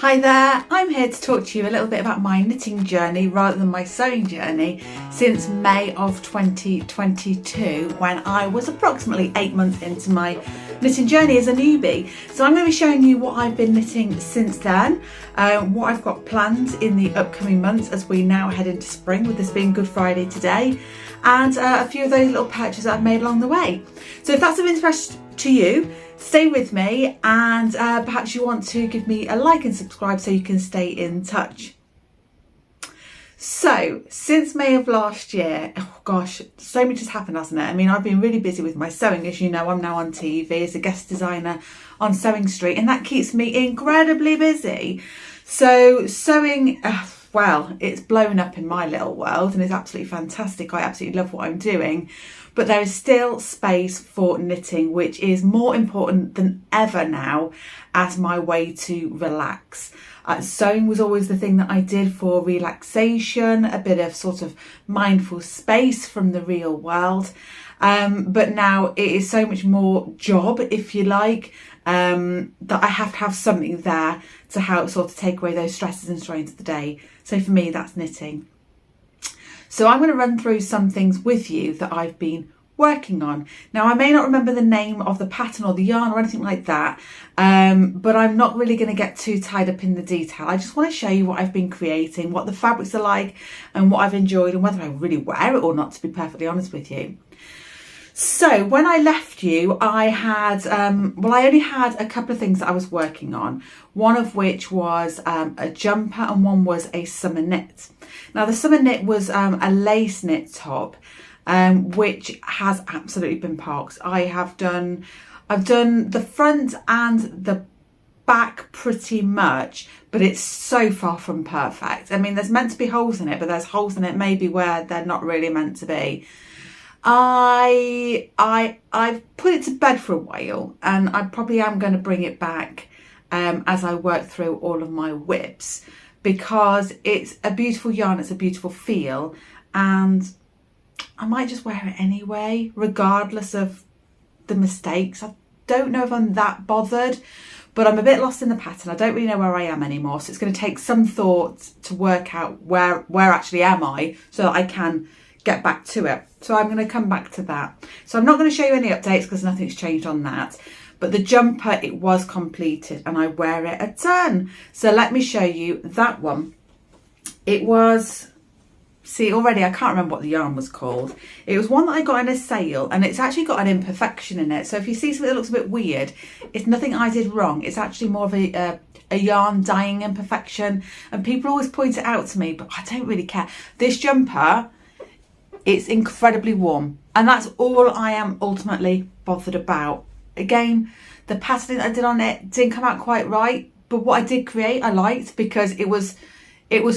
Hi there, I'm here to talk to you a little bit about my knitting journey rather than my sewing journey since May of 2022, when I was approximately 8 months into my knitting journey as a newbie. So I'm going to be showing you what I've been knitting since then, what I've got planned in the upcoming months as we now head into spring, with this being Good Friday today, and a few of those little purchases I've made along the way. So if that's of interest to you, stay with me, and perhaps you want to give me a like and subscribe so you can stay in touch. So since May of last year, oh gosh, so much has happened, hasn't it? I mean, I've been really busy with my sewing. As you know, I'm now on TV as a guest designer on Sewing Street, and that keeps me incredibly busy. So sewing, well, it's blown up in my little world and it's absolutely fantastic. I absolutely love what I'm doing. But there is still space for knitting, which is more important than ever now as my way to relax. Sewing was always the thing that I did for relaxation, a bit of sort of mindful space from the real world. But now it is so much more job, if you like, that I have to have something there to help sort of take away those stresses and strains of the day. So for me, that's knitting. So I'm going to run through some things with you that I've been working on. Now, I may not remember the name of the pattern or the yarn or anything like that, but I'm not really going to get too tied up in the detail. I just want to show you what I've been creating, what the fabrics are like and what I've enjoyed and whether I really wear it or not, to be perfectly honest with you. So when I left you, I had, I only had a couple of things that I was working on, one of which was a jumper and one was a summer knit. Now the summer knit was a lace knit top, which has absolutely been parked. I've done the front and the back pretty much, but it's so far from perfect. I mean, there's meant to be holes in it, but there's holes in it maybe where they're not really meant to be. I've put it to bed for a while, and I probably am going to bring it back as I work through all of my whips, because it's a beautiful yarn, it's a beautiful feel, and I might just wear it anyway, regardless of the mistakes. I don't know if I'm that bothered, but I'm a bit lost in the pattern. I don't really know where I am anymore, so it's going to take some thought to work out where actually am I, so that I can get back to it. So I'm going to come back to that. So I'm not going to show you any updates because nothing's changed on that. But the jumper, it was completed and I wear it a ton. So let me show you that one. It was, see, already I can't remember what the yarn was called. It was one that I got in a sale, and it's actually got an imperfection in it. So if you see something that looks a bit weird, it's nothing I did wrong. It's actually more of a yarn dyeing imperfection. And people always point it out to me, but I don't really care. This jumper, it's incredibly warm, and that's all I am ultimately bothered about. Again, the patterning that I did on it didn't come out quite right, but what I did create I liked, because it was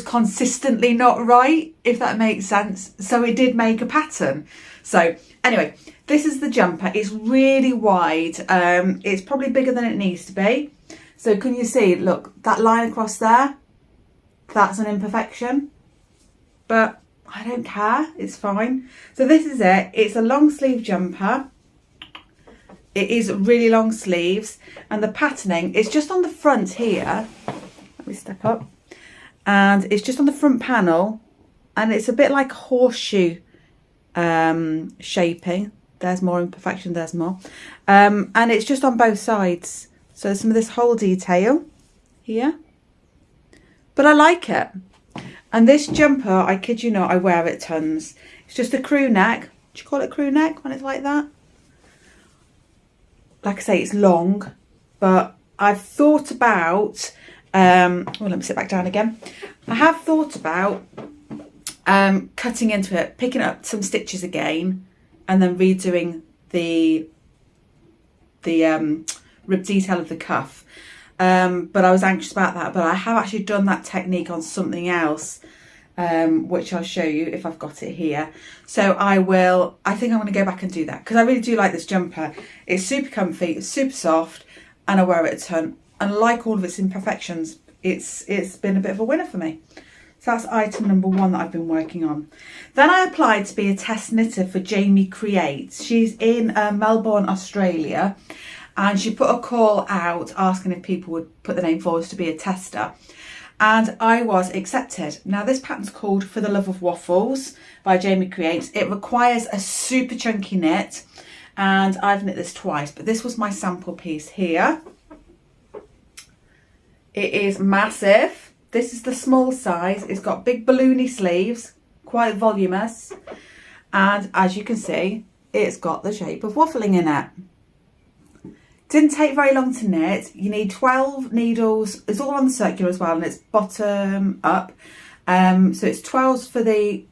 consistently not right, if that makes sense. So it did make a pattern. So anyway, this is the jumper. It's really wide. It's probably bigger than it needs to be. So can you see, look, that line across there? That's an imperfection, but I don't care, it's fine. So this is it. It's a long sleeve jumper. It is really long sleeves, and the patterning is just on the front here. Let me step up. And it's just on the front panel, and it's a bit like horseshoe shaping. There's more imperfection, there's more. And it's just on both sides. So some of this whole detail here. But I like it. And this jumper, I kid you not, I wear it tons. It's just a crew neck. Do you call it crew neck when it's like that? Like I say, it's long, but I've thought about, let me sit back down again. I have thought about cutting into it, picking up some stitches again, and then redoing the rib detail of the cuff. But I was anxious about that, but I have actually done that technique on something else, which I'll show you if I've got it here. So I think I'm going to go back and do that, because I really do like this jumper. It's super comfy, it's super soft, and I wear it a ton. And like all of its imperfections, it's been a bit of a winner for me. So that's item number one that I've been working on. Then I applied to be a test knitter for Jamie Creates. She's in Melbourne, Australia. and she put a call out asking if people would put their name forward to be a tester. And I was accepted. Now this pattern's called For the Love of Waffles by Jamie Creates. It requires a super chunky knit, and I've knit this twice, but this was my sample piece here. It is massive. This is the small size. It's got big balloony sleeves, quite voluminous, and as you can see, it's got the shape of waffling in it. Didn't take very long to knit. You need 12 needles. It's all on the circular as well, and it's bottom up. So it's 12s for the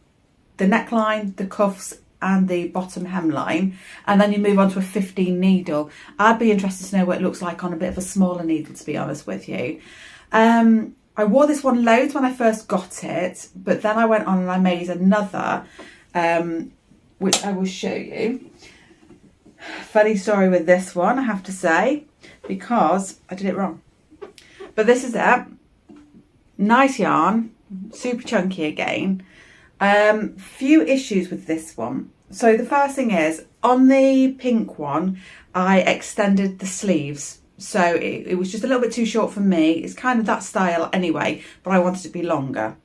neckline, the cuffs, and the bottom hemline, and then you move on to a 15 needle. I'd be interested to know what it looks like on a bit of a smaller needle, to be honest with you. I wore this one loads when I first got it, but then I went on and I made another, which I will show you. Funny story with this one, I have to say, because I did it wrong. But this is it. Nice yarn, super chunky again. Few issues with this one. So the first thing is, on the pink one, I extended the sleeves. So it was just a little bit too short for me. It's kind of that style anyway, but I wanted it to be longer.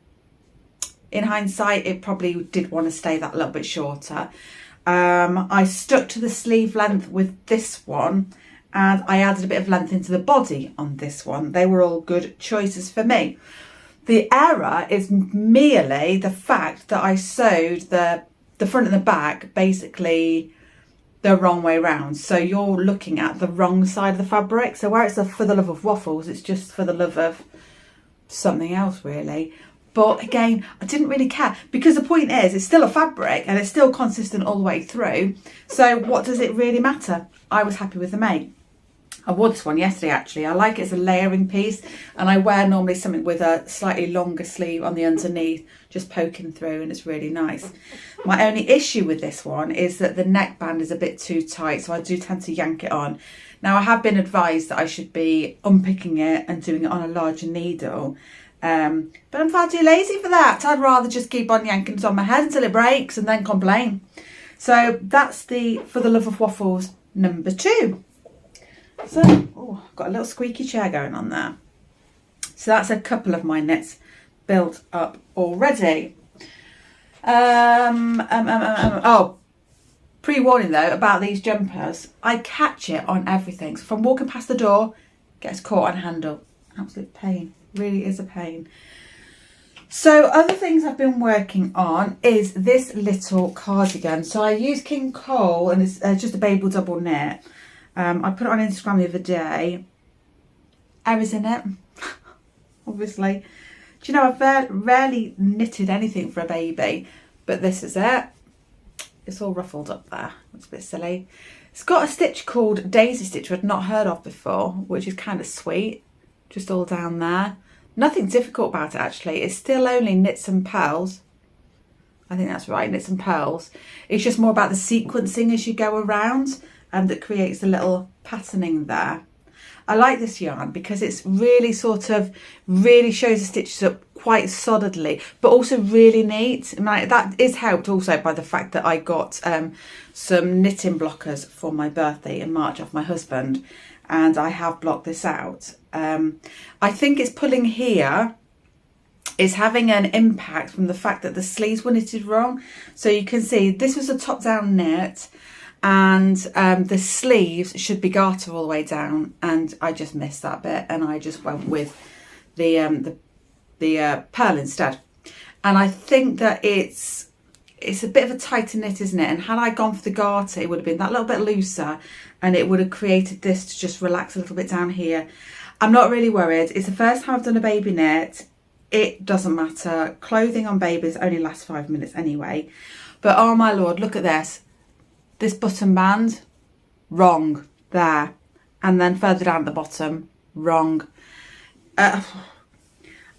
In hindsight, it probably did want to stay that little bit shorter. I stuck to the sleeve length with this one, and I added a bit of length into the body on this one. They were all good choices for me. The error is merely the fact that I sewed the front and the back basically the wrong way round. So you're looking at the wrong side of the fabric. So where it's For the Love of Waffles, it's just for the love of something else really. But again, I didn't really care, because the point is it's still a fabric and it's still consistent all the way through. So what does it really matter? I was happy with the mate. I wore this one yesterday actually. I like it as a layering piece, and I wear normally something with a slightly longer sleeve on the underneath, just poking through, and it's really nice. My only issue with this one is that the neckband is a bit too tight, so I do tend to yank it on. Now I have been advised that I should be unpicking it and doing it on a larger needle. But I'm far too lazy for that. I'd rather just keep on yanking it on my head until it breaks and then complain. So that's the For the Love of Waffles number 2. So, oh, I've got a little squeaky chair going on there. So that's a couple of my knits built up already. Oh, pre-warning though about these jumpers. I catch it on everything. So if I'm walking past the door, it gets caught on handle. Absolute pain. Really is a pain. So other things I've been working on is this little cardigan. So I use King Cole, and it's just a Babel double knit. I put it on Instagram the other day. Errors in it, obviously. Do you know, I've rarely knitted anything for a baby, but this is it. It's all ruffled up there. It's a bit silly. It's got a stitch called Daisy Stitch, which I'd not heard of before, which is kind of sweet. Just all down there. Nothing difficult about it actually. It's still only knits and purls. I think that's right, knits and purls. It's just more about the sequencing as you go around, and that creates a little patterning there. I like this yarn because it's really really shows the stitches up quite solidly, but also really neat. And that is helped also by the fact that I got some knitting blockers for my birthday in March off my husband, and I have blocked this out. I think it's pulling here is having an impact from the fact that the sleeves were knitted wrong. So you can see this was a top down knit, and the sleeves should be garter all the way down, and I just missed that bit, and I just went with the purl instead. And I think that it's a bit of a tighter knit, isn't it? And had I gone for the garter, it would have been that little bit looser, and it would have created this to just relax a little bit down here. I'm not really worried. It's the first time I've done a baby knit. It doesn't matter. Clothing on babies only lasts 5 minutes anyway. But oh my lord, look at this. This button band, wrong, there. And then further down at the bottom, wrong. I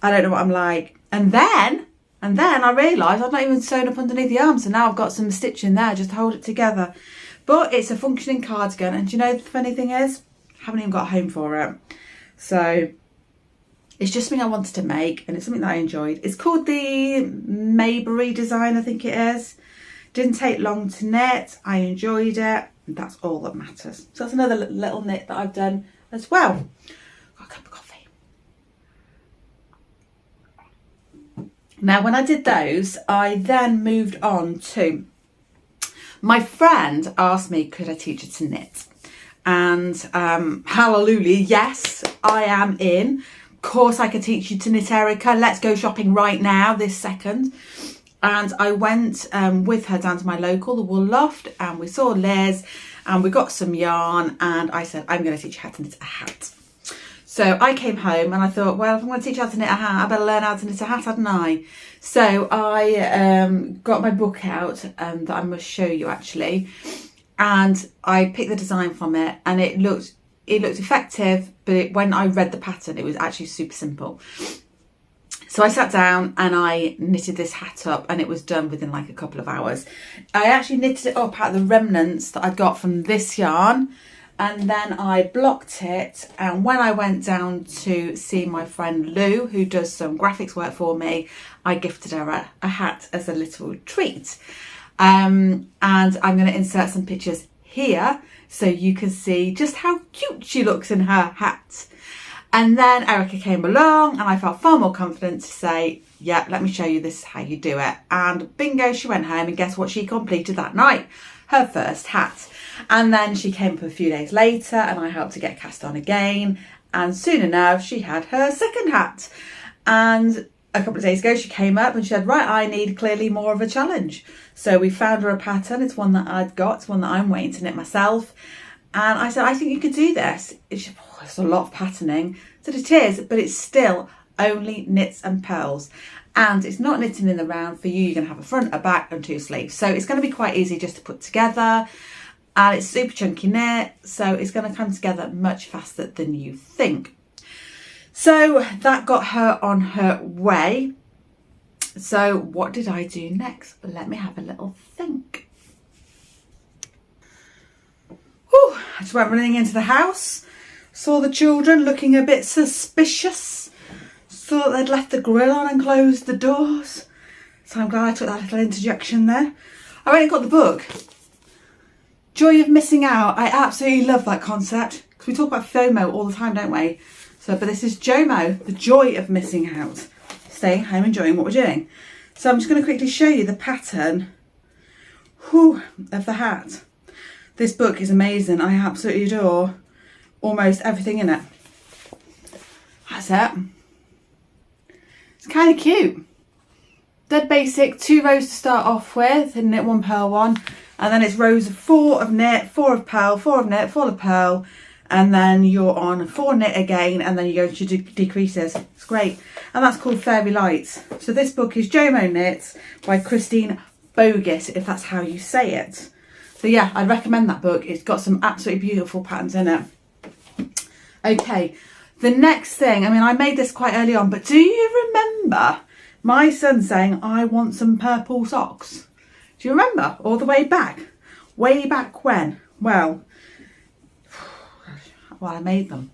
don't know what I'm like. And then I realised I've not even sewn up underneath the arm, so now I've got some stitching there just to hold it together. But it's a functioning cardigan, and do you know the funny thing is, I haven't even got home for it. So it's just something I wanted to make, and it's something that I enjoyed. It's called the Mayberry design, I think it is. Didn't take long to knit. I enjoyed it. And that's all that matters. So that's another little knit that I've done as well. Got a cup of coffee. Now, when I did those, I then moved on to, my friend asked me, could I teach her to knit? And hallelujah, yes, I am in. Of course I could teach you to knit, Erica. Let's go shopping right now, this second. And I went with her down to my local, the Wool Loft, and we saw Liz and we got some yarn, and I said, I'm going to teach you how to knit a hat. So I came home and I thought, well, if I'm going to teach you how to knit a hat, I better learn how to knit a hat, hadn't I? So I got my book out that I must show you actually, and I picked the design from it, and it looked effective, but when I read the pattern, it was actually super simple. So I sat down and I knitted this hat up, and it was done within like a couple of hours. I actually knitted it up out of the remnants that I got from this yarn, and then I blocked it. And when I went down to see my friend Lou, who does some graphics work for me, I gifted her a hat as a little treat. And I'm going to insert some pictures here so you can see just how cute she looks in her hat. And then Erica came along and I felt far more confident to say, yeah, let me show you, this is how you do it. And bingo, she went home, and guess what she completed that night? Her first hat. And then she came up a few days later and I helped her get cast on again. And soon enough, she had her second hat. And a couple of days ago, she came up and she said, right, I need clearly more of a challenge. So we found her a pattern. It's one that I'd got. It's one that I'm waiting to knit myself. And I said, I think you could do this. She said, oh, it's a lot of patterning. I said, it is, but it's still only knits and purls. And it's not knitting in the round. For you, you're going to have a front, a back and 2 sleeves. So it's going to be quite easy just to put together. And it's super chunky knit. So it's going to come together much faster than you think. So that got her on her way. So what did I do next? Let me have a little think. Whew, I just went running into the house, saw the children looking a bit suspicious, saw that they'd left the grill on and closed the doors. So I'm glad I took that little interjection there. I went and got the book. Joy of Missing Out. I absolutely love that concept because we talk about FOMO all the time, don't we? So, but this is JOMO, the joy of missing out. Staying home, enjoying what we're doing. So I'm just going to quickly show you the pattern of the hat. This book is amazing. I absolutely adore almost everything in it. That's it. It's kind of cute. Dead basic, 2 rows to start off with, and knit 1 purl one. And then it's rows of 4 of knit, 4 of purl, 4 of knit, 4 of purl. And then you're on 4 knit again, and then you go into decreases. It's great. And that's called Fairy Lights. So this book is Jomo Knits by Christine Bogus, if that's how you say it. So yeah, I'd recommend that book. It's got some absolutely beautiful patterns in it. Okay, the next thing, I mean, I made this quite early on, but do you remember my son saying, I want some purple socks? Do you remember? All the way back? Way back when? Well, I made them.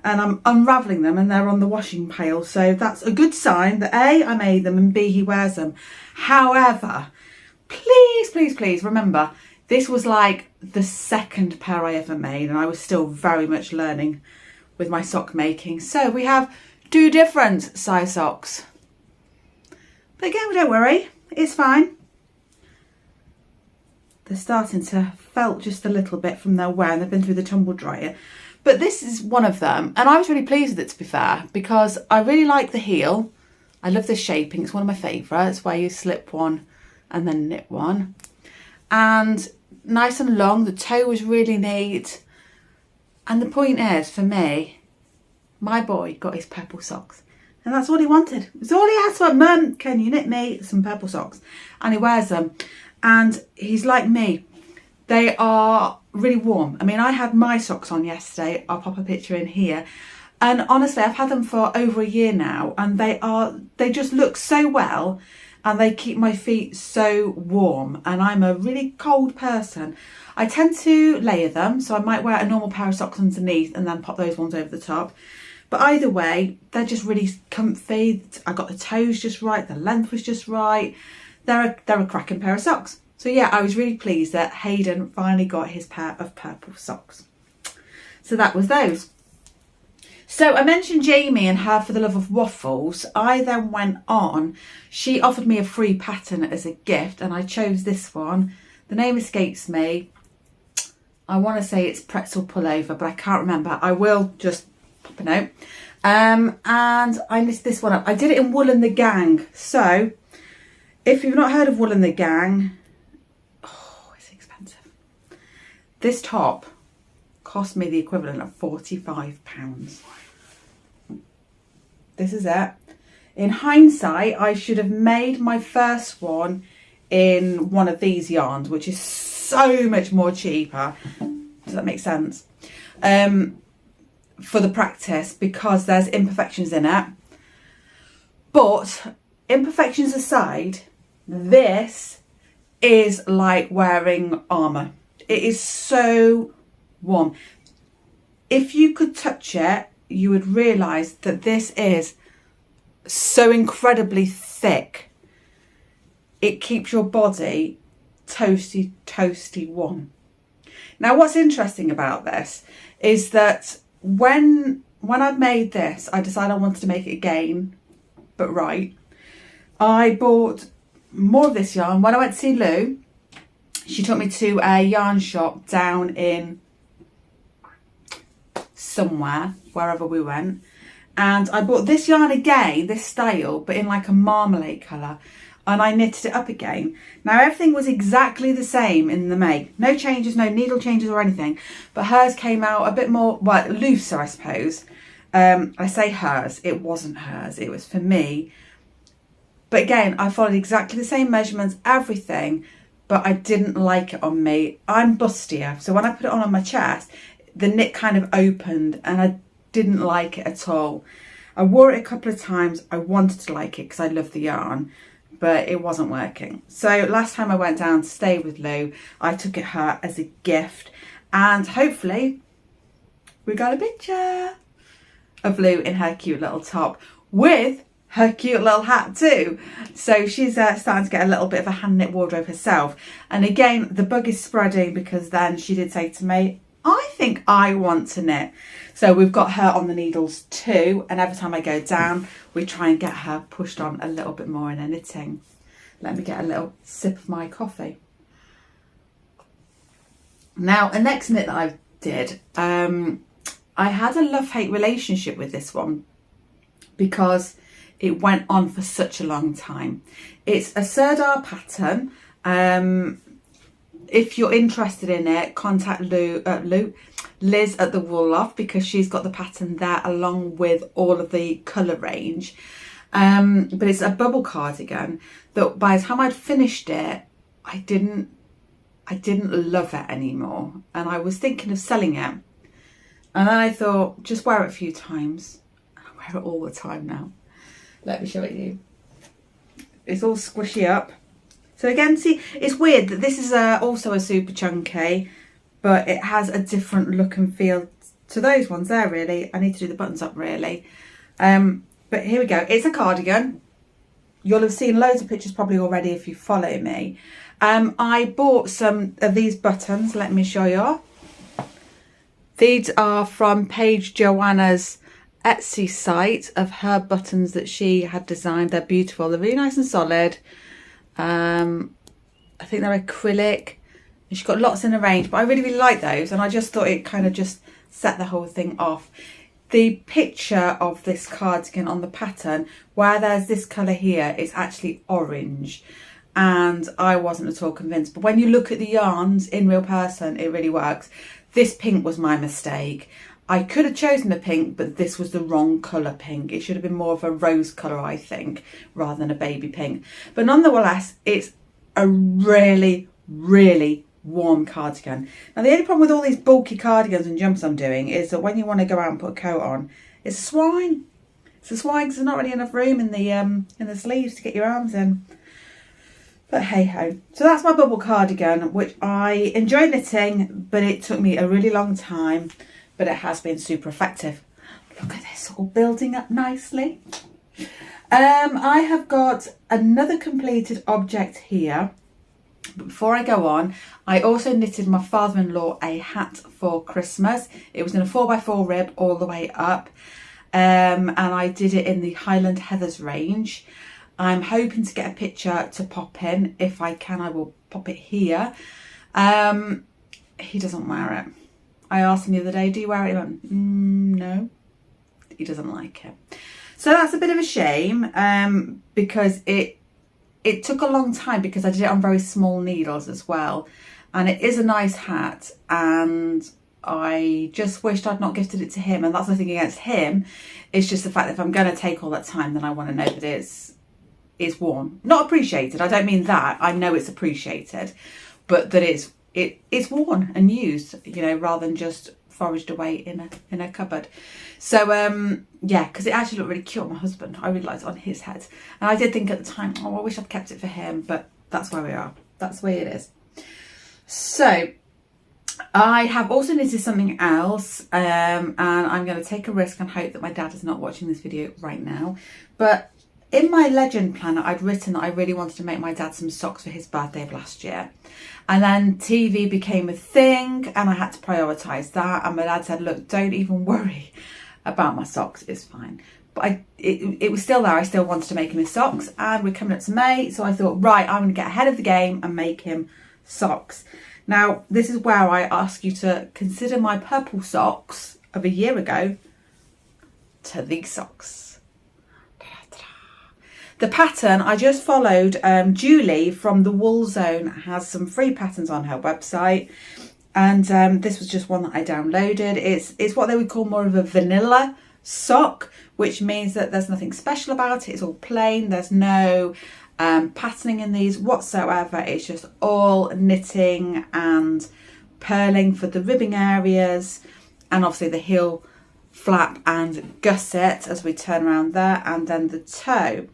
And I'm unravelling them and they're on the washing pail. So that's a good sign that A, I made them, and B, he wears them. However, please, please, please remember, this was like the second pair I ever made, and I was still very much learning with my sock making. So we have 2 different size socks. But again, don't worry, it's fine. They're starting to felt just a little bit from their wear, and they've been through the tumble dryer. But this is one of them, and I was really pleased with it, to be fair, because I really like the heel. I love this shaping. It's one of my favourites, where you slip one and then knit one. And nice and long. The toe was really neat. And the point is, for me, my boy got his purple socks. And that's all he wanted. It's all he asked for. Mum, can you knit me some purple socks? And he wears them. And he's like me. They are really warm. I mean, I had my socks on yesterday. I'll pop a picture in here. And honestly, I've had them for over a year now. And they just look so well. And they keep my feet so warm. And I'm a really cold person. I tend to layer them. So I might wear a normal pair of socks underneath and then pop those ones over the top. But either way, they're just really comfy. I got the toes just right. The length was just right. They're a cracking pair of socks. So yeah, I was really pleased that Hayden finally got his pair of purple socks. So that was those. So I mentioned Jamie and her For the Love of Waffles. I then went on. She offered me a free pattern as a gift and I chose this one. The name escapes me. I want to say it's pretzel pullover, but I can't remember. I will just pop a note. And I knitted this one up. I did it in Wool and the Gang. So if you've not heard of Wool and the Gang, oh, it's expensive. This top cost me the equivalent of £45. This is it. In hindsight, I should have made my first one in one of these yarns, which is so much more cheaper. Does that make sense? For the practice, because there's imperfections in it. But imperfections aside, this is like wearing armour. It is so warm. If you could touch it, you would realise that this is so incredibly thick. It keeps your body toasty warm. Now what's interesting about this is that when I made this, I decided I wanted to make it again, but right. I bought more of this yarn. When I went to see Lou, she took me to a yarn shop down in somewhere, wherever we went, and I bought this yarn again, this style, but in like a marmalade colour, and I knitted it up again. Now everything was exactly the same in the make, no changes, no needle changes or anything, but hers came out a bit more, well, looser I suppose. I say hers, it wasn't hers, it was for me, but again I followed exactly the same measurements, everything, but I didn't like it on me. I'm bustier, so when I put it on my chest, the knit kind of opened and I didn't like it at all. I wore it a couple of times. I wanted to like it because I love the yarn, but it wasn't working. So last time I went down to stay with Lou, I took it her as a gift, and hopefully we got a picture of Lou in her cute little top with her cute little hat too. So she's starting to get a little bit of a hand knit wardrobe herself. And again, the bug is spreading because then she did say to me, I think I want to knit. So we've got her on the needles too, and every time I go down we try and get her pushed on a little bit more in her knitting. Let me get a little sip of my coffee. Now a next knit that I did, I had a love-hate relationship with this one because it went on for such a long time. It's a Serdar pattern. If you're interested in it, contact Liz at the Wool Loft, because she's got the pattern there along with all of the colour range. But it's a bubble cardigan that by the time I'd finished it, I didn't love it anymore. And I was thinking of selling it. And then I thought, just wear it a few times. I wear it all the time now. Let me show it you. It's all squishy up. So again, see, it's weird that this is also a super chunky, but it has a different look and feel to those ones there, really. I need to do the buttons up, really. But here we go. It's a cardigan. You'll have seen loads of pictures probably already if you follow me. I bought some of these buttons. Let me show you. These are from Paige Joanna's Etsy site of her buttons that she had designed. They're beautiful. They're really nice and solid. I think they're acrylic, and she's got lots in the range, but I really like those, and I just thought it kind of just set the whole thing off. The picture of this cardigan on the pattern, where there's this colour here, it's actually orange, and I wasn't at all convinced, but when you look at the yarns in real person, it really works. This pink was my mistake. I could have chosen the pink, but this was the wrong colour pink. It should have been more of a rose colour, I think, rather than a baby pink. But nonetheless, it's a really, really warm cardigan. Now, the only problem with all these bulky cardigans and jumps I'm doing is that when you want to go out and put a coat on, it's a swine. It's a swine because there's not really enough room in the sleeves to get your arms in. But hey ho. So that's my bubble cardigan, which I enjoyed knitting, but it took me a really long time. But it has been super effective. Look at this, all building up nicely. I have got another completed object here. But before I go on, I also knitted my father-in-law a hat for Christmas. It was in a 4x4 rib all the way up. And I did it in the Highland Heathers range. I'm hoping to get a picture to pop in. If I can, I will pop it here. He doesn't wear it. I asked him the other day, do you wear it? He went, no. He doesn't like it. So that's a bit of a shame, because it took a long time because I did it on very small needles as well. And it is a nice hat, and I just wished I'd not gifted it to him. And that's the thing against him. It's just the fact that if I'm going to take all that time, then I want to know that it's worn. Not appreciated. I don't mean that. I know it's appreciated. But that it's worn and used, you know, rather than just foraged away in a cupboard. So yeah, because it actually looked really cute on my husband. I really liked it on his head. And I did think at the time, oh, I wish I'd kept it for him. But that's where we are. That's the way it is. So I have also knitted something else, and I'm going to take a risk and hope that my dad is not watching this video right now. But in my legend planner, I'd written that I really wanted to make my dad some socks for his birthday of last year. And then TV became a thing and I had to prioritise that. And my dad said, look, don't even worry about my socks, it's fine. But it was still there. I still wanted to make him his socks, and we're coming up to May. So I thought, right, I'm going to get ahead of the game and make him socks. Now, this is where I ask you to consider my purple socks of a year ago to these socks. The pattern I just followed, Julie from the Wool Zone has some free patterns on her website. And this was just one that I downloaded. It's what they would call more of a vanilla sock, which means that there's nothing special about it. It's all plain. There's no patterning in these whatsoever. It's just all knitting and purling for the ribbing areas, and obviously the heel flap and gusset as we turn around there, and then the toe.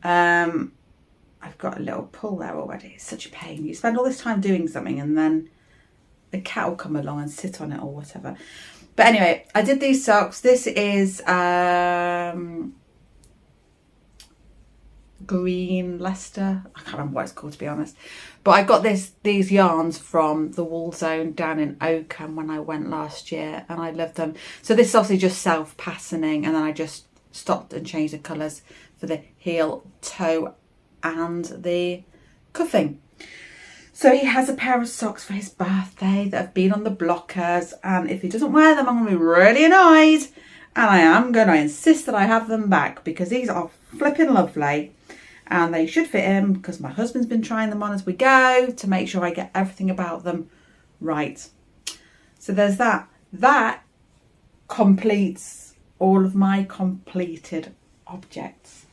I've got a little pull there already. It's such a pain. You spend all this time doing something and then the cat will come along and sit on it or whatever. But anyway, I did these socks. This is green Leicester. I can't remember what it's called, to be honest. But I got these yarns from the Wool Zone down in Oakham when I went last year, and I love them. So this is obviously just self-patterning, and then I just stopped and changed the colours for the heel, toe and the cuffing. So he has a pair of socks for his birthday that have been on the blockers, and if he doesn't wear them, I'm going to be really annoyed, and I am going to insist that I have them back because these are flipping lovely and they should fit him, because my husband's been trying them on as we go to make sure I get everything about them right. So there's that. That completes all of my completed objects.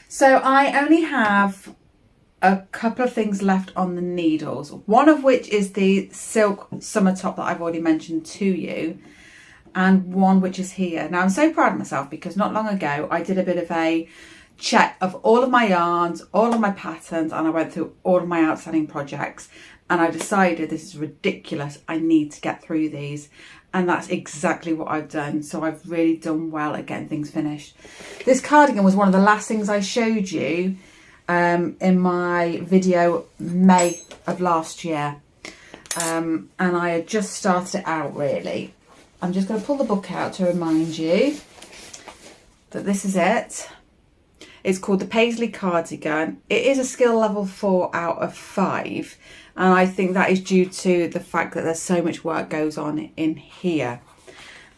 So I only have a couple of things left on the needles, one of which is the silk summer top that I've already mentioned to you, and one which is here. Now I'm so proud of myself because not long ago I did a bit of a check of all of my yarns, all of my patterns, and I went through all of my outstanding projects, and I decided this is ridiculous, I need to get through these. And that's exactly what I've done. So I've really done well at getting things finished. This cardigan was one of the last things I showed you in my video May of last year. And I had just started it out really. I'm just going to pull the book out to remind you that this is it. It's called the Paisley Cardigan. It is a skill level 4 out of 5. And I think that is due to the fact that there's so much work goes on in here.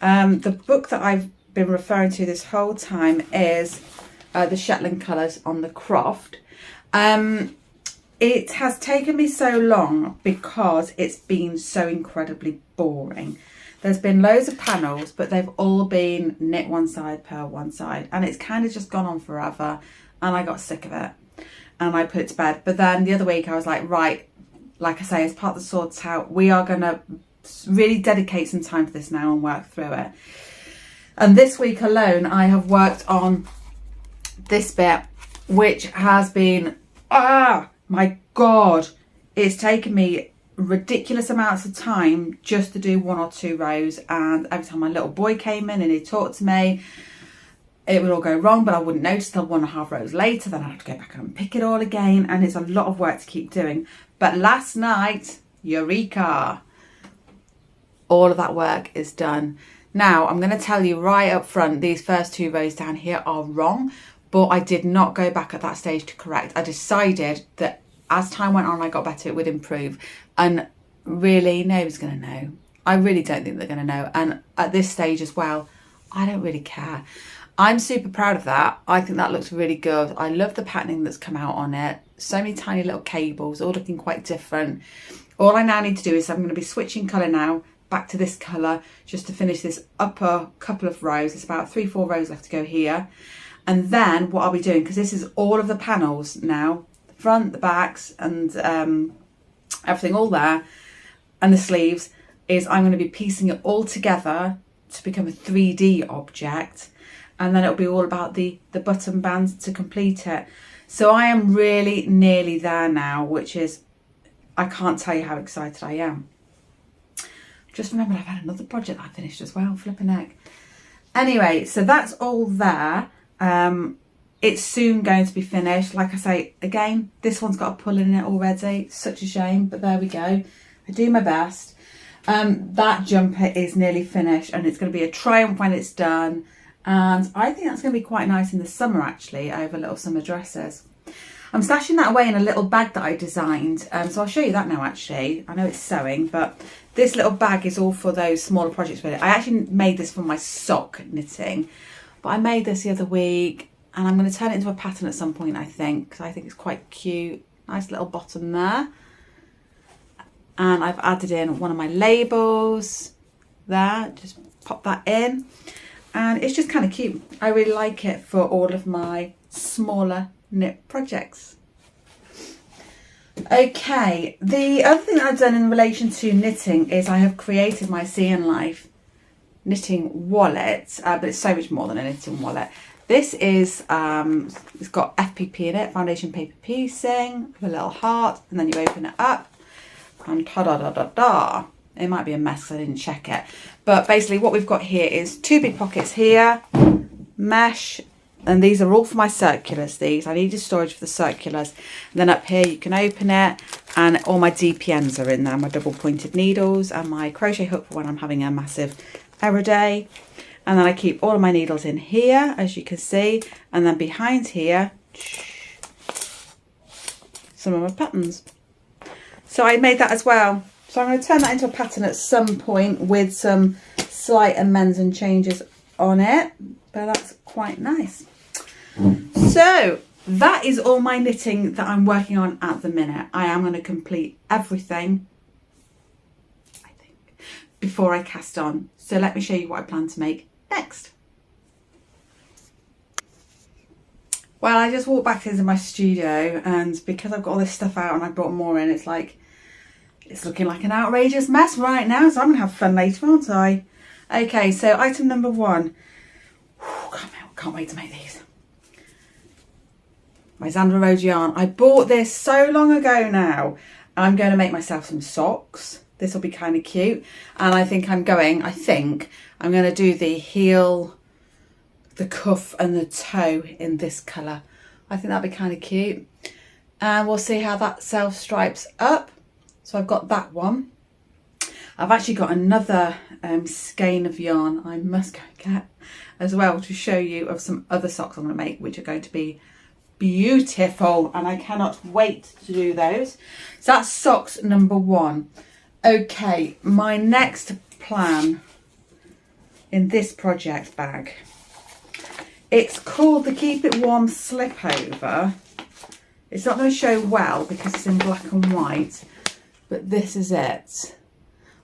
The book that I've been referring to this whole time is the Shetland Colours on the Croft. It has taken me so long because it's been so incredibly boring. There's been loads of panels, but they've all been knit one side, purl one side. And it's kind of just gone on forever. And I got sick of it. And I put it to bed. But then the other week I was like, right, like I say, as part of the Swords Out, we are going to really dedicate some time to this now and work through it. And this week alone, I have worked on this bit, which has been, my God, it's taken me ridiculous amounts of time just to do 1 or 2 rows. And every time my little boy came in and he talked to me, it would all go wrong, but I wouldn't notice till 1.5 rows later. Then I'd have to go back and unpick it all again, and it's a lot of work to keep doing. But last night, eureka, all of that work is done. Now I'm going to tell you right up front, these first 2 rows down here are wrong, but I did not go back at that stage to correct. I decided that as time went on, I got better, it would improve. And really, nobody's going to know. I really don't think they're going to know. And at this stage as well, I don't really care. I'm super proud of that. I think that looks really good. I love the patterning that's come out on it. So many tiny little cables, all looking quite different. All I now need to do is I'm going to be switching colour now back to this colour just to finish this upper couple of rows. It's about 3-4 rows left to go here. And then what I'll be doing, because this is all of the panels now, the front, the backs, and everything all there, and the sleeves, is I'm going to be piecing it all together to become a 3D object. And then it'll be all about the button bands to complete it. So I am really nearly there now, which is, I can't tell you how excited I am. Just remembered I've had another project that I finished as well, flipping heck. Anyway, so that's all there. It's soon going to be finished. Like I say, again, this one's got a pull in it already. Such a shame, but there we go. I do my best. That jumper is nearly finished, and it's going to be a triumph when it's done. And I think that's going to be quite nice in the summer, actually, over little summer dresses. I'm stashing that away in a little bag that I designed. So I'll show you that now, actually. I know it's sewing, but this little bag is all for those smaller projects with it. I actually made this for my sock knitting, but I made this the other week, and I'm going to turn it into a pattern at some point, I think, because I think it's quite cute. Nice little bottom there. And I've added in one of my labels there. Just pop that in. And it's just kind of cute. I really like it for all of my smaller knit projects. Okay, the other thing that I've done in relation to knitting is I have created my Sea and Life knitting wallet, but it's so much more than a knitting wallet. This is, it's got FPP in it, foundation paper piecing, with a little heart, and then you open it up, and ta-da-da-da-da. It might be a mess because I didn't check it. But basically what we've got here is 2 big pockets here, mesh, and these are all for my circulars, these. I needed storage for the circulars. And then up here you can open it, and all my DPNs are in there, my double pointed needles and my crochet hook for when I'm having a massive error day. And then I keep all of my needles in here, as you can see. And then behind here, some of my patterns. So I made that as well. So I'm going to turn that into a pattern at some point with some slight amends and changes on it. But that's quite nice. So that is all my knitting that I'm working on at the minute. I am going to complete everything, I think, before I cast on. So let me show you what I plan to make next. Well, I just walked back into my studio, and because I've got all this stuff out and I brought more in, it's like, it's looking like an outrageous mess right now, so I'm going to have fun later, aren't I? Okay, so item number 1. Can't wait to make these. My Zandra Rose yarn. I bought this so long ago now. I'm going to make myself some socks. This will be kind of cute. And I think I'm going to do the heel, the cuff and the toe in this colour. I think that'll be kind of cute. And we'll see how that self-stripes up. So I've got that one. I've actually got another skein of yarn I must go and get as well to show you of some other socks I'm going to make, which are going to be beautiful, and I cannot wait to do those. So that's socks number 1. Okay, my next plan in this project bag, it's called the Keep It Warm Slipover. It's not going to show well because it's in black and white, but this is it.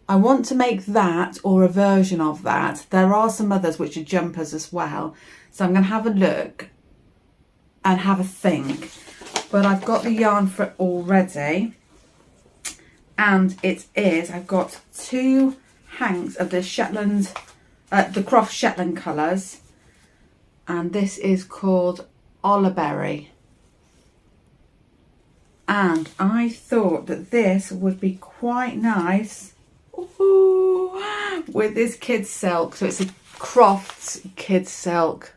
I want to make that or a version of that. There are some others which are jumpers as well, so I'm going to have a look and have a think. But I've got the yarn for it already, and it is, I've got 2 hanks of the Shetland, the Croft Shetland colours, and this is called Oliberry. And I thought that this would be quite nice, ooh, with this kids silk. So it's a Crofts kids silk.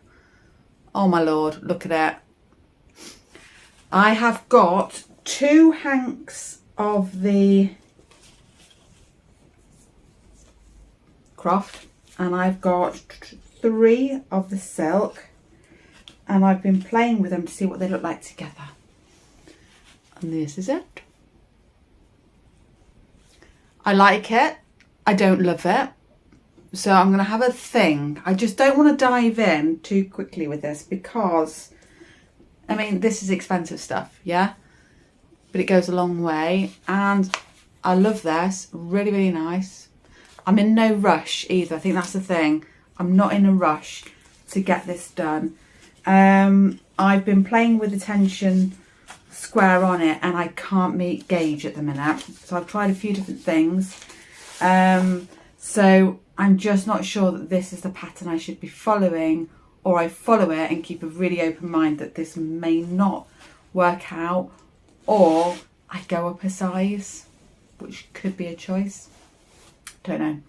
Oh my Lord, look at it. I have got 2 hanks of the Croft and I've got 3 of the silk, and I've been playing with them to see what they look like together. And this is it. I like it. I don't love it. So I'm going to have a thing. I just don't want to dive in too quickly with this because, I mean, this is expensive stuff, yeah? But it goes a long way. And I love this. Really, really nice. I'm in no rush either. I think that's the thing. I'm not in a rush to get this done. I've been playing with the tension square on it and I can't meet gauge at the minute. So I've tried a few different things. So I'm just not sure that this is the pattern I should be following, or I follow it and keep a really open mind that this may not work out, or I go up a size, which could be a choice. Don't know.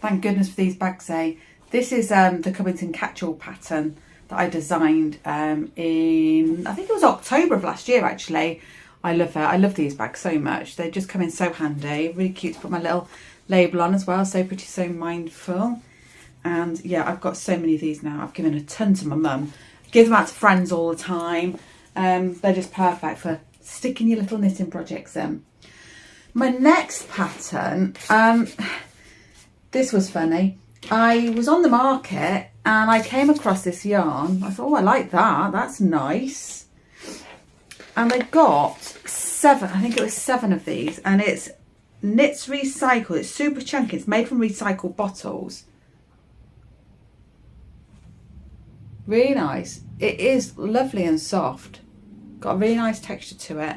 Thank goodness for these bags, eh? This is the Covington catch-all pattern that I designed in, I think it was October of last year actually. I love it. I love these bags so much. They just come in so handy. Really cute to put my little label on as well. So pretty, so mindful. And yeah, I've got so many of these now. I've given a ton to my mum. Give them out to friends all the time. They're just perfect for sticking your little knitting projects in. My next pattern, this was funny. I was on the market and I came across this yarn. I thought, oh, I like that. That's nice. And I got 7, I think it was 7 of these. And it's Knits Recycled. It's super chunky. It's made from recycled bottles. Really nice. It is lovely and soft. Got a really nice texture to it.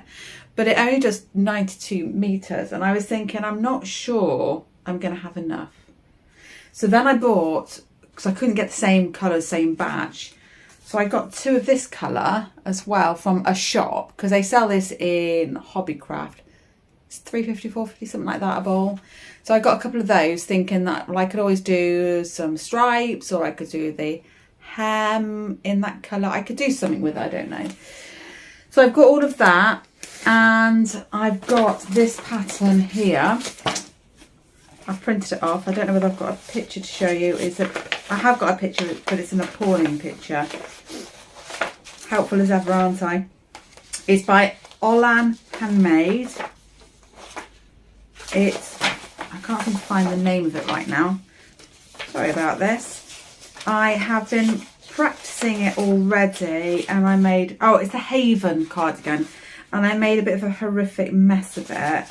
But it only does 92 meters. And I was thinking, I'm not sure I'm going to have enough. So then I bought, because I couldn't get the same colour, same batch. So I got 2 of this colour as well from a shop, because they sell this in Hobbycraft. It's £3.50, £4.50, something like that a ball. So I got a couple of those, thinking that, well, I could always do some stripes, or I could do the hem in that colour. I could do something with it, I don't know. So I've got all of that, and I've got this pattern here. I've printed it off. I don't know whether I've got a picture to show you. I have got a picture, but it's an appalling picture. Helpful as ever, aren't I? It's by Olan Handmade. I can't seem to find the name of it right now. Sorry about this. I have been practicing it already, and I made, it's a Haven cardigan, and I made a bit of a horrific mess of it.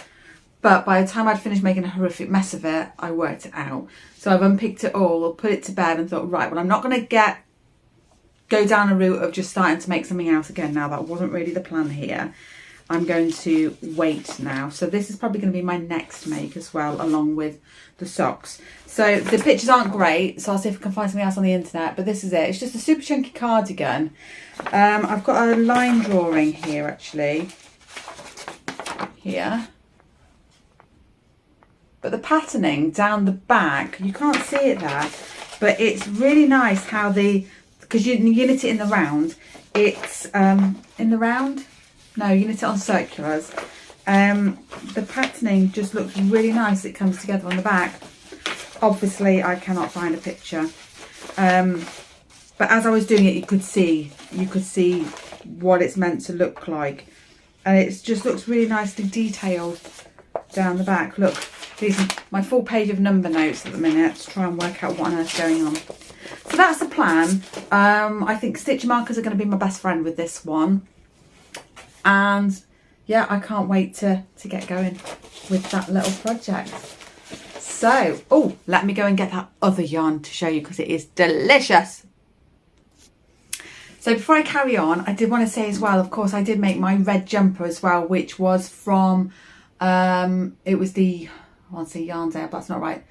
But by the time I'd finished making a horrific mess of it, I worked it out. So I've unpicked it all, put it to bed, and thought, right, well, I'm not going to go down a route of just starting to make something else again now. That wasn't really the plan here. I'm going to wait now. So this is probably going to be my next make as well, along with the socks. So the pictures aren't great, so I'll see if I can find something else on the internet. But this is it. It's just a super chunky cardigan. I've got a line drawing here, actually. Here. But the patterning down the back, you can't see it there, but it's really nice how because you knit it in the round, it's in the round? No, you knit it on circulars. The patterning just looks really nice. It comes together on the back. Obviously, I cannot find a picture. But as I was doing it, you could see what it's meant to look like. And it just looks really nicely detailed down the back. Look. These are my full page of number notes at the minute to try and work out what on earth's going on. So that's the plan. I think stitch markers are going to be my best friend with this one. And yeah, I can't wait to get going with that little project. So, let me go and get that other yarn to show you because it is delicious. So before I carry on, I did want to say as well, of course, I did make my red jumper as well, which was from, it was the... I want to say yarn there, but that's not right.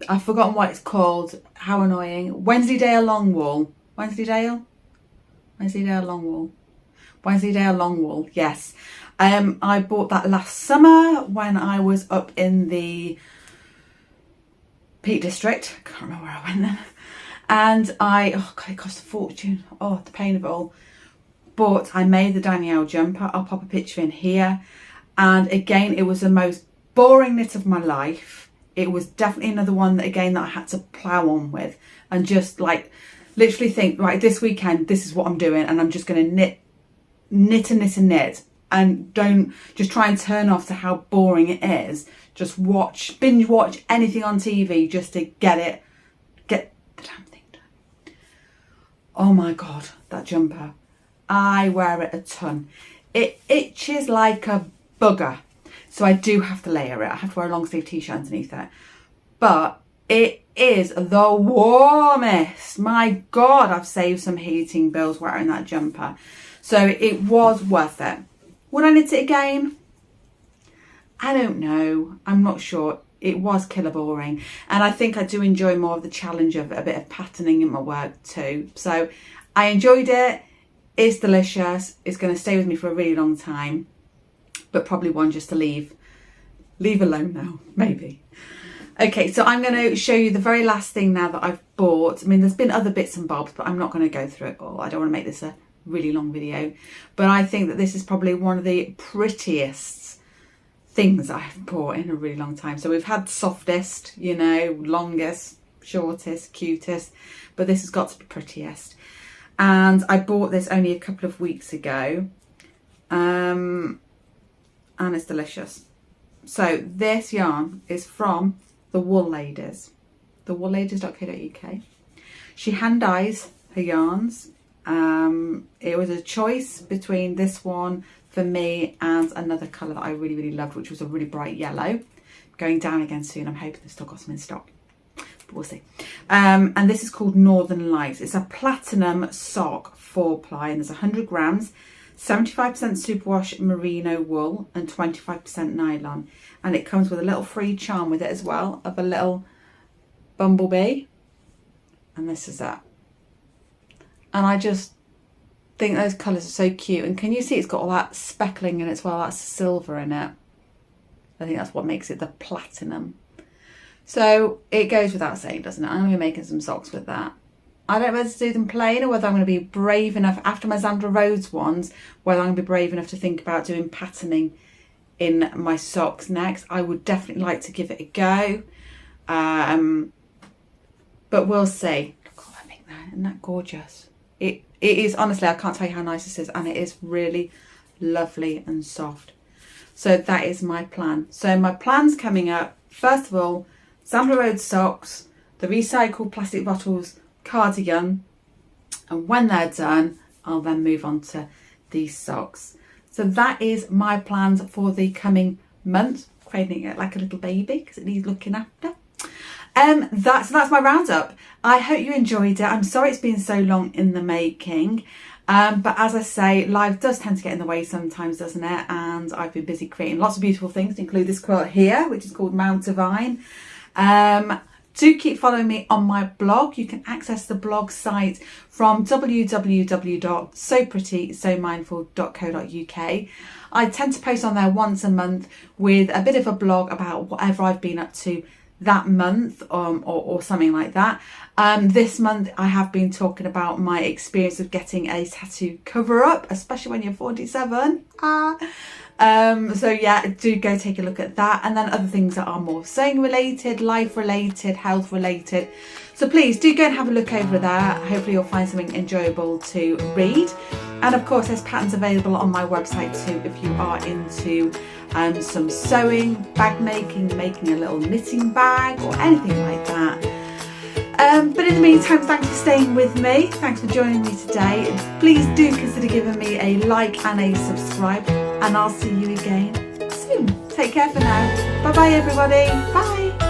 I've forgotten what it's called. How annoying. Wensleydale Long Wool. Wensleydale Long Wool. Wensleydale Long Wool, yes. I bought that last summer when I was up in the Peak District. I can't remember where I went then. And oh God, it cost a fortune. Oh, the pain of it all. But I made the Danielle jumper. I'll pop a picture in here. And again, it was the most boring knit of my life. It was definitely another one that, again, that I had to plow on with and just like literally think, right, this weekend, this is what I'm doing. And I'm just going to knit and knit. And don't just try and turn off to how boring it is. Just binge watch anything on TV just to get the damn thing done. Oh my God, that jumper. I wear it a ton. It itches like a bugger. So I do have to layer it. I have to wear a long sleeve t-shirt underneath it. But it is the warmest. My God, I've saved some heating bills wearing that jumper. So it was worth it. Would I knit it again? I don't know. I'm not sure. It was killer boring. And I think I do enjoy more of the challenge of a bit of patterning in my work too. So I enjoyed it. It's delicious. It's going to stay with me for a really long time. But probably one just to leave alone now, maybe. Okay, so I'm going to show you the very last thing now that I've bought. I mean, there's been other bits and bobs, but I'm not going to go through it all. I don't want to make this a really long video. But I think that this is probably one of the prettiest things I've bought in a really long time. So we've had softest, you know, longest, shortest, cutest. But this has got to be prettiest. And I bought this only a couple of weeks ago. And it's delicious. So this yarn is from the Wool Ladies, thewoolladies.co.uk. She hand dyes her yarns. It was a choice between this one for me and another colour that I really, really loved, which was a really bright yellow. Going down again soon. I'm hoping they've still got some in stock, but we'll see. And this is called Northern Lights. It's a platinum sock 4-ply, and there's 100 grams. 75% superwash merino wool and 25% nylon. And it comes with a little free charm with it as well of a little bumblebee. And this is that. And I just think those colours are so cute. And can you see it's got all that speckling in it as well? That's silver in it. I think that's what makes it the platinum. So it goes without saying, doesn't it? I'm going to be making some socks with that. I don't know whether to do them plain or whether I'm going to be brave enough after my Zandra Rhodes ones, whether I'm going to be brave enough to think about doing patterning in my socks next. I would definitely like to give it a go. But we'll see. Look what I think there. Isn't that gorgeous? It is, honestly, I can't tell you how nice this is. And it is really lovely and soft. So that is my plan. So my plan's coming up. First of all, Zandra Rhodes socks, the recycled plastic bottles cardigan, and when they're done I'll then move on to these socks. So that is my plans for the coming month, creating it like a little baby because it needs looking after. That's my roundup. I hope you enjoyed it. I'm sorry it's been so long in the making, but as I say, life does tend to get in the way sometimes, doesn't it? And I've been busy creating lots of beautiful things to include this quilt here, which is called Mount Divine. Do keep following me on my blog. You can access the blog site from www.soprettysomindful.co.uk. I tend to post on there once a month with a bit of a blog about whatever I've been up to that month or something like that. This month I have been talking about my experience of getting a tattoo cover up, especially when you're 47. So yeah, do go take a look at that, and then other things that are more sewing related, life related, health related. So please do go and have a look over there. Hopefully you'll find something enjoyable to read. And of course there's patterns available on my website too if you are into some sewing, bag making a little knitting bag or anything like that. But in the meantime, thanks for staying with me. Thanks for joining me today. Please do consider giving me a like and a subscribe, and I'll see you again soon. Take care for now. Bye bye everybody. Bye.